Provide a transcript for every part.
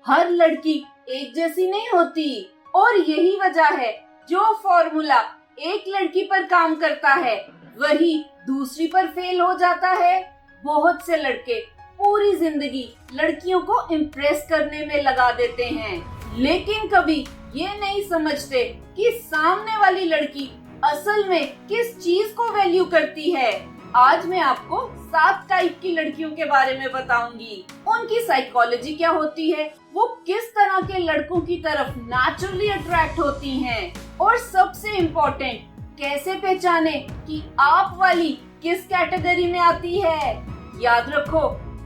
हर लड़की एक जैसी नहीं होती और यही वजह है जो फॉर्मूला एक लड़की पर काम करता है वही दूसरी पर फेल हो जाता है। बहुत से लड़के पूरी जिंदगी लड़कियों को इम्प्रेस करने में लगा देते हैं, लेकिन कभी ये नहीं समझते कि सामने वाली लड़की असल में किस चीज को वैल्यू करती है। आज मैं आपको 7 टाइप की लड़कियों के बारे में बताऊंगी। उनकी साइकोलॉजी क्या होती है, वो किस तरह के लड़कों की तरफ नेचुरली अट्रैक्ट होती हैं, और सबसे इम्पोर्टेंट कैसे पहचाने कि आप वाली किस कैटेगरी में आती है। याद रखो,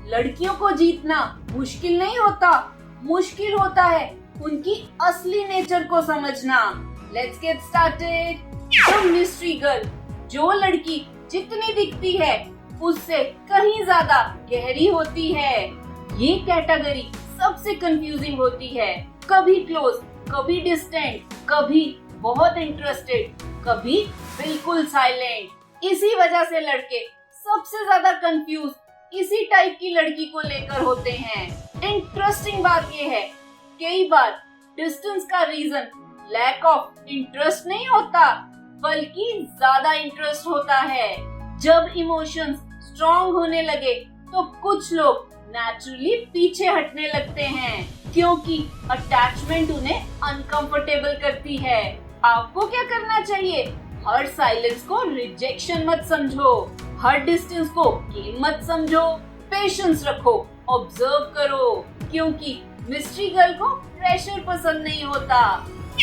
लड़कियों को जीतना मुश्किल नहीं होता, मुश्किल होता है उनकी असली नेचर को समझना। Let's get started. The mystery girl, जो लड़की जितनी दिखती है उससे कहीं ज्यादा गहरी होती है। ये कैटेगरी सबसे कंफ्यूजिंग होती है, कभी क्लोज, कभी डिस्टेंट, कभी बहुत इंटरेस्टेड, कभी बिल्कुल साइलेंट। इसी वजह से लड़के सबसे ज्यादा कंफ्यूज इसी टाइप की लड़की को लेकर होते हैं। इंटरेस्टिंग बात ये है, कई बार डिस्टेंस का रीजन लैक ऑफ इंटरेस्ट नहीं होता, बल्कि ज्यादा इंटरेस्ट होता है। जब इमोशंस स्ट्रॉन्ग होने लगे तो कुछ लोग नेचुरली पीछे हटने लगते हैं, क्योंकि अटैचमेंट उन्हें अनकंफर्टेबल करती है। आपको क्या करना चाहिए? हर साइलेंस को रिजेक्शन मत समझो, हर डिस्टेंस को गेम मत समझो, पेशेंस रखो, ऑब्जर्व करो, क्योंकि मिस्ट्री गर्ल को प्रेशर पसंद नहीं होता।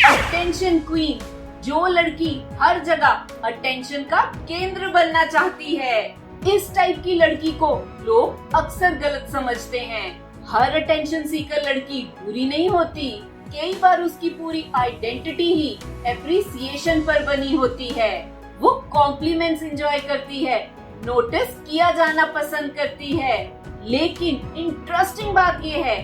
अटेंशन क्वीन, जो लड़की हर जगह अटेंशन का केंद्र बनना चाहती है। इस टाइप की लड़की को लोग अक्सर गलत समझते हैं। हर अटेंशन सीकर लड़की बुरी नहीं होती, कई बार उसकी पूरी आइडेंटिटी ही एप्रिसिएशन पर बनी होती है। वो कॉम्प्लीमेंट्स एंजॉय करती है, नोटिस किया जाना पसंद करती है, लेकिन इंटरेस्टिंग बात ये है,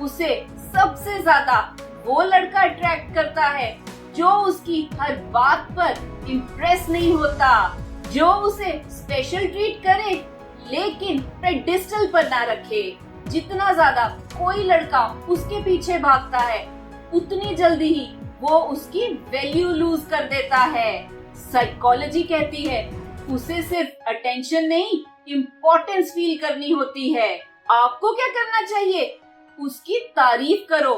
उसे सबसे ज्यादा वो लड़का अट्रैक्ट करता है जो उसकी हर बात पर इम्प्रेस नहीं होता, जो उसे स्पेशल ट्रीट करे लेकिन पेडिस्टल पर ना रखे। जितना ज्यादा कोई लड़का उसके पीछे भागता है, उतनी जल्दी ही वो उसकी वैल्यू लूज कर देता है। साइकोलॉजी कहती है उसे सिर्फ अटेंशन नहीं, इम्पोर्टेंस फील करनी होती है। आपको क्या करना चाहिए? उसकी तारीफ करो,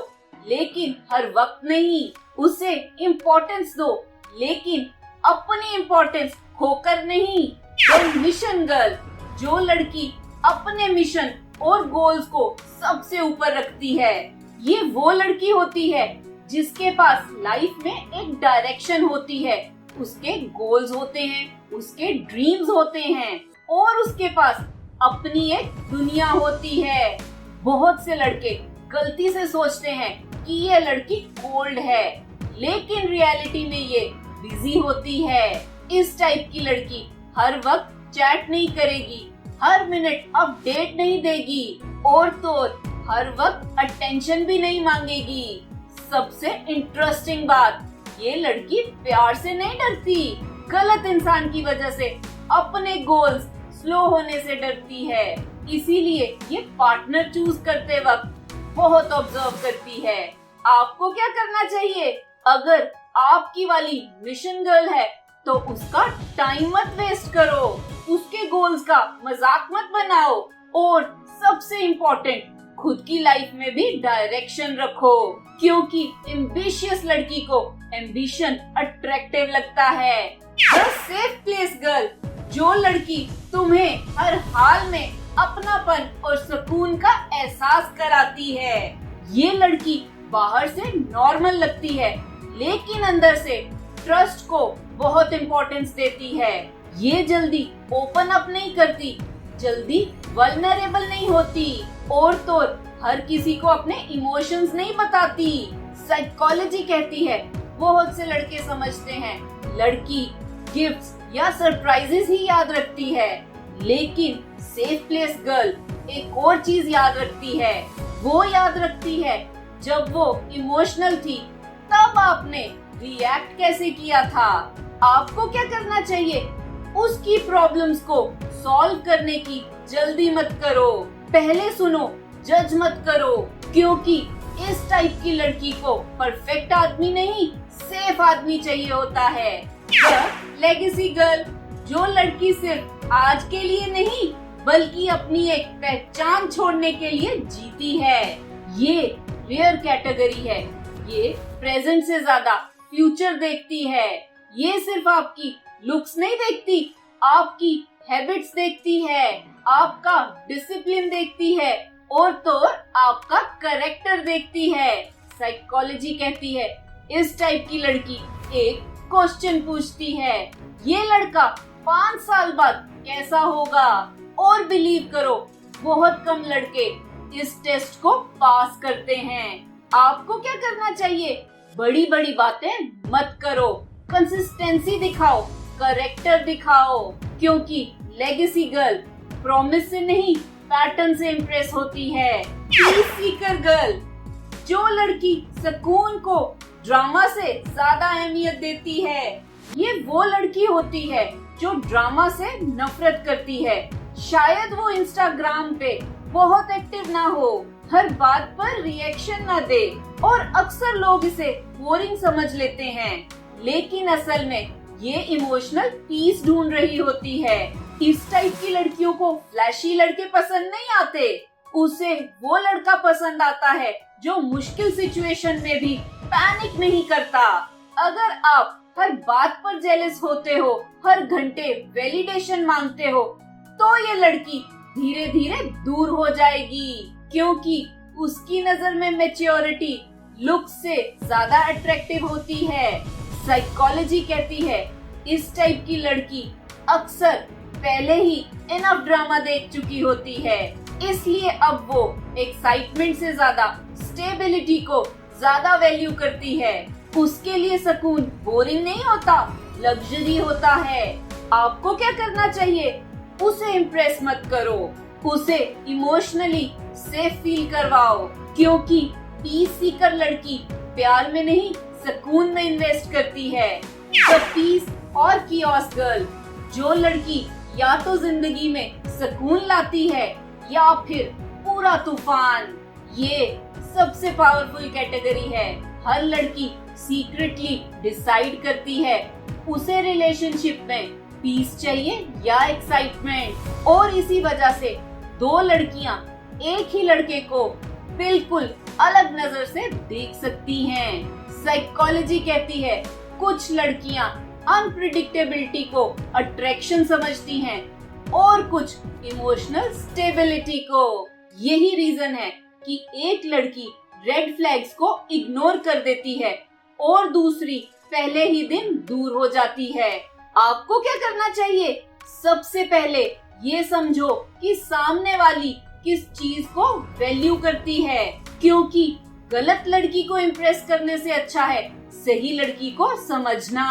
लेकिन हर वक्त नहीं। उसे इम्पोर्टेंस दो, लेकिन अपनी इम्पोर्टेंस खोकर नहीं। मिशन गर्ल, जो लड़की अपने मिशन और गोल्स को सबसे ऊपर रखती है। ये वो लड़की होती है जिसके पास लाइफ में एक डायरेक्शन होती है, उसके गोल्स होते हैं, उसके ड्रीम्स होते हैं, और उसके पास अपनी एक दुनिया होती है। बहुत से लड़के गलती से सोचते हैं कि ये लड़की कोल्ड है, लेकिन रियलिटी में ये बिजी होती है। इस टाइप की लड़की हर वक्त चैट नहीं करेगी, हर मिनट अपडेट नहीं देगी, और तो हर वक्त अटेंशन भी नहीं मांगेगी। सबसे इंटरेस्टिंग बात, ये लड़की प्यार से नहीं डरती, गलत इंसान की वजह से अपने गोल्स स्लो होने से डरती है। इसीलिए ये पार्टनर चूज करते वक्त बहुत ऑब्जर्व करती है। आपको क्या करना चाहिए? अगर आपकी वाली मिशन गर्ल है तो उसका टाइम मत वेस्ट करो, उसके गोल्स का मजाक मत बनाओ, और सबसे इम्पोर्टेंट, खुद की लाइफ में भी डायरेक्शन रखो, क्योंकि एम्बिशियस लड़की को एम्बिशन अट्रैक्टिव लगता है। द सेफ प्लेस गर्ल, जो लड़की तुम्हें हर हाल में अपनापन और सुकून का एहसास कराती है। ये लड़की बाहर से नॉर्मल लगती है, लेकिन अंदर से ट्रस्ट को बहुत इम्पोर्टेंस देती है। ये जल्दी ओपन अप नहीं करती, जल्दी वल्नरेबल नहीं होती, और तो हर किसी को अपने इमोशंस नहीं बताती। साइकोलॉजी कहती है बहुत से लड़के समझते हैं लड़की गिफ्ट्स या सरप्राइजेस ही याद रखती है, लेकिन सेफ प्लेस गर्ल एक और चीज याद रखती है। वो याद रखती है जब वो इमोशनल थी तब आपने रिएक्ट कैसे किया था। आपको क्या करना चाहिए? उसकी प्रॉब्लम्स को सॉल्व करने की जल्दी मत करो, पहले सुनो, जज मत करो, क्योंकि इस टाइप की लड़की को परफेक्ट आदमी नहीं, सेफ आदमी चाहिए होता है। लेगेसी गर्ल, जो लड़की सिर्फ आज के लिए नहीं बल्कि अपनी एक पहचान छोड़ने के लिए जीती है। ये रेयर कैटेगरी है। ये प्रेजेंट से ज्यादा फ्यूचर देखती है। ये सिर्फ आपकी लुक्स नहीं देखती, आपकी हैबिट्स देखती है, आपका डिसिप्लिन देखती है और तो आपका कैरेक्टर देखती है। साइकोलॉजी कहती है इस टाइप की लड़की एक क्वेश्चन पूछती है, ये लड़का 5 साल बाद कैसा होगा? और बिलीव करो, बहुत कम लड़के इस टेस्ट को पास करते हैं। आपको क्या करना चाहिए? बड़ी बड़ी बातें मत करो, कंसिस्टेंसी दिखाओ, कैरेक्टर दिखाओ, क्योंकि लेगेसी गर्ल प्रॉमिस से नहीं पैटर्न से इम्प्रेस होती है। पीस सीकर गर्ल, जो लड़की सुकून को ड्रामा से ज्यादा अहमियत देती है, ये वो लड़की होती है जो ड्रामा से नफरत करती है। शायद वो इंस्टाग्राम पे बहुत एक्टिव ना हो, हर बात पर रिएक्शन ना दे और अक्सर लोग इसे बोरिंग समझ लेते हैं, लेकिन असल में ये इमोशनल पीस ढूंढ रही होती है। इस टाइप की लड़कियों को फ्लैशी लड़के पसंद नहीं आते, उसे वो लड़का पसंद आता है जो मुश्किल सिचुएशन में भी पैनिक नहीं करता। अगर आप हर बात पर जेलस होते हो, हर घंटे वैलिडेशन मांगते हो, तो ये लड़की धीरे धीरे दूर हो जाएगी, क्योंकि उसकी नजर में मैच्योरिटी लुक से ज्यादा अट्रैक्टिव होती है। साइकोलॉजी कहती है इस टाइप की लड़की अक्सर पहले ही इनफ ड्रामा देख चुकी होती है, इसलिए अब वो एक्साइटमेंट से ज्यादा स्टेबिलिटी को ज्यादा वैल्यू करती है। उसके लिए सुकून बोरिंग नहीं होता, लग्जरी होता है। आपको क्या करना चाहिए? उसे इम्प्रेस मत करो, उसे इमोशनली सेफ फील करवाओ, क्योंकि पीस सीकर लड़की प्यार में नहीं सुकून में इन्वेस्ट करती है। द पीस और कियोस गर्ल, जो लड़की या तो जिंदगी में सुकून लाती है या फिर पूरा तूफान। ये सबसे पावरफुल कैटेगरी है। हर लड़की सीक्रेटली डिसाइड करती है उसे रिलेशनशिप में पीस चाहिए या एक्साइटमेंट, और इसी वजह से दो लड़कियां एक ही लड़के को बिल्कुल अलग नजर से देख सकती हैं। साइकोलॉजी कहती है कुछ लड़कियां अनप्रिडिक्टेबिलिटी को अट्रैक्शन समझती हैं और कुछ इमोशनल स्टेबिलिटी को। यही रीजन है कि एक लड़की रेड फ्लैग्स को इग्नोर कर देती है और दूसरी पहले ही दिन दूर हो जाती है। आपको क्या करना चाहिए? सबसे पहले ये समझो कि सामने वाली किस चीज को वैल्यू करती है, क्योंकि गलत लड़की को इम्प्रेस करने से अच्छा है सही लड़की को समझना।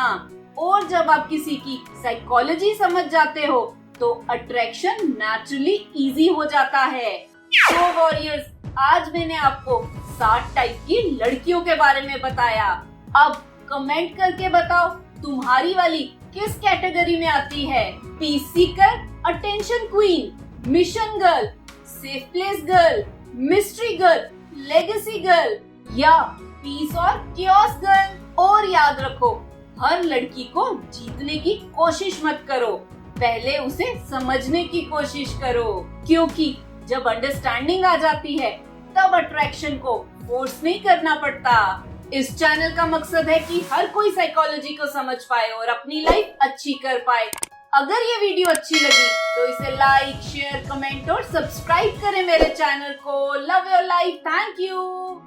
और जब आप किसी की साइकोलॉजी समझ जाते हो तो अट्रैक्शन नेचुरली इजी हो जाता है। तो वॉरियर्स, आज मैंने आपको 7 टाइप की लड़कियों के बारे में बताया। अब कमेंट करके बताओ तुम्हारी वाली किस कैटेगरी में आती है? Peace seeker, attention queen, mission girl, safe place girl, mystery girl, legacy girl या पीस और कियोस गर्ल? और याद रखो, हर लड़की को जीतने की कोशिश मत करो, पहले उसे समझने की कोशिश करो, क्योंकि जब अंडरस्टैंडिंग आ जाती है तब अट्रैक्शन को फोर्स नहीं करना पड़ता। इस चैनल का मकसद है कि हर कोई साइकोलॉजी को समझ पाए और अपनी लाइफ अच्छी कर पाए। अगर ये वीडियो अच्छी लगी तो इसे लाइक, शेयर, कमेंट और सब्सक्राइब करें मेरे चैनल को। Love your life, thank you.